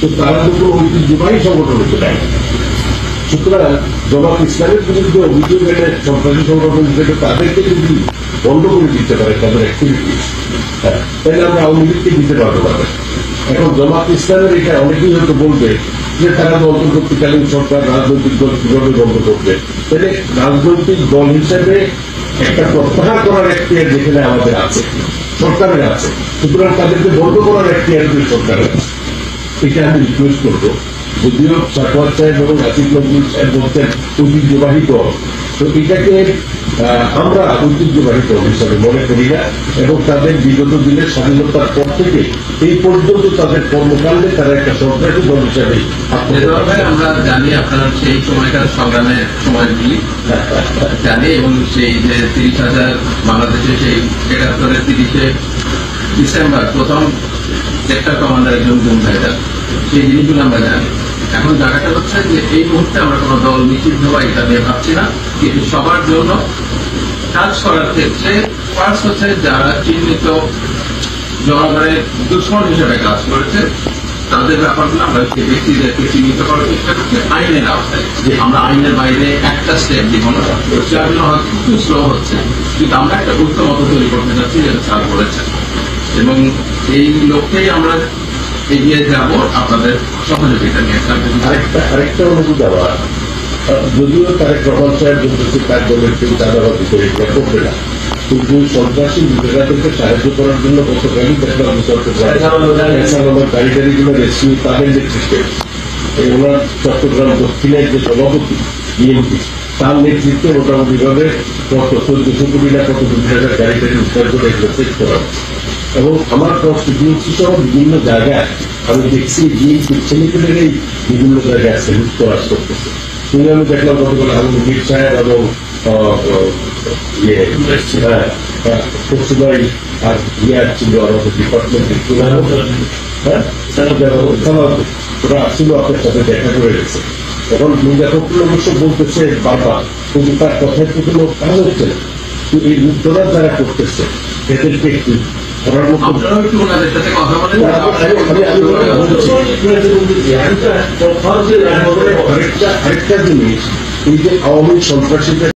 তো তারা তো কোনো ঐতিহ্যবাহী সংগঠন হতে দেয়। সুতরাং জামাত ইসলামের বিরুদ্ধে অভিযোগ এনে সন্ত্রাসী সংগঠন হিসেবে তাদেরকে যদি বন্ধ করে দিতে পারে তাদের অ্যাক্টিভিটিস, তাহলে আমরা আওয়ামী লীগকে দিতে পারবো না। এখন জামাত ইসলামের এটা অনেকেই হয়তো বলবে যে তারা অন্তর্বর্তীকালীন সরকার রাজনৈতিক দল কিভাবে বন্ধ করবে, তাহলে রাজনৈতিক দল হিসেবে একটা প্রত্যাহার করার এখতিয়ার যেখানে আমাদের আছে, সরকারের আছে, সুতরাং তাদেরকে বন্ধ করার এখতিয়ার সরকারের আছে। এটা আমি রিকোয়েস্ট করবো। যদিও সাকওয়াত সাহেব এবং আসিফ নজরুল সাহেব বলছেন ঐতিহ্যবাহী দল, তো এটাকে আমরা ঐতিহ্যবাহী দল হিসাবে মনে করি না, এবং তাদের বিগত দিনের স্বাধীনতার পর থেকে এই পর্যন্ত তাদের কর্মকাণ্ডে তারা একটা সরকারি দল হিসাবে আমরা জানি আপনার সেই সময়কার সংগ্রামের সময়গুলি জানি, এবং সেই যে 30,000 বাংলাদেশে সেই 71-এর 30শে ডিসেম্বর প্রথম সেক্টর কমান্ডার একজন গুম হয়ে যান, সেই জিনিসগুলো আমরা জানি। এখন জায়গাটা হচ্ছে যে এই মুহূর্তে আমরা কোনো দল নিষিদ্ধ বা এটা নিয়ে ভাবছি না, কিন্তু সবার জন্য কাজ করার ক্ষেত্রে ফার্স্ট হচ্ছে যারা চিহ্নিত জনগণের দুশ্মন হিসেবে কাজ করেছে তাদের ব্যাপারগুলো আমরা সেই ব্যক্তিদেরকে চিহ্নিত করার চেষ্টা করছি আইনের আওতায়। যে আমরা আইনের বাইরে একটা স্টেপ দিব না, যার জন্য হয়তো একটু স্লো হচ্ছে, কিন্তু আমরা একটা গুরুত্ব মতো তৈরি করতে যাচ্ছি যেটা স্যার বলেছেন, এবং এই লক্ষ্যেই আমরা এগিয়ে যাব আপনাদের সহযোগিতা নিয়ে। আরেকটা অনুভূতি আমার, যদিও তারেক রহমান সাহেব বলতেছে তার দলের কেউ চাঁদাবাজি করে এটা করবে না, কিন্তু সন্ত্রাসী লুটেরাদেরকে সাহায্য করার জন্য গতকালই দেখলাম গাড়ি টাড়িগুলো রেস্কিউ তাদের নেতৃত্বে ওনার চট্টগ্রাম দক্ষিণের যে সভাপতি বিএনপি তার নেতৃত্বে মোটামুটি ভাবে কত 1400 কোটি না কত 20,000 গাড়ি টাড়ি উদ্ধার করে এগুলো চেক করা হচ্ছে। এবং আমার কনস্টিটিউন্সি সহ বিভিন্ন জায়গায় আমি দেখছি বিএনপির ছেলেপেলেরাই বিভিন্ন জায়গায় সেলুট করার করতেছে। কিন্তু আমি দেখলাম গতকাল আবু মির সাহেব এবং পশুবাই আর ইয়ার ছিল আমাদের ডিপার্টমেন্টের ওরা আসছিল আপনার সাথে দেখা করে গেছে। এখন মির্জাফখরুল অবশ্য বলতেছে বারবার, কিন্তু তার কথায় তো কোনো কাজ হচ্ছে না। কিন্তু এই লুটতরা যারা করতেছে এদেরকে একটু করার মতো আরেকটা জিনিস, এই যে আওয়ামী সন্ত্রাসীদের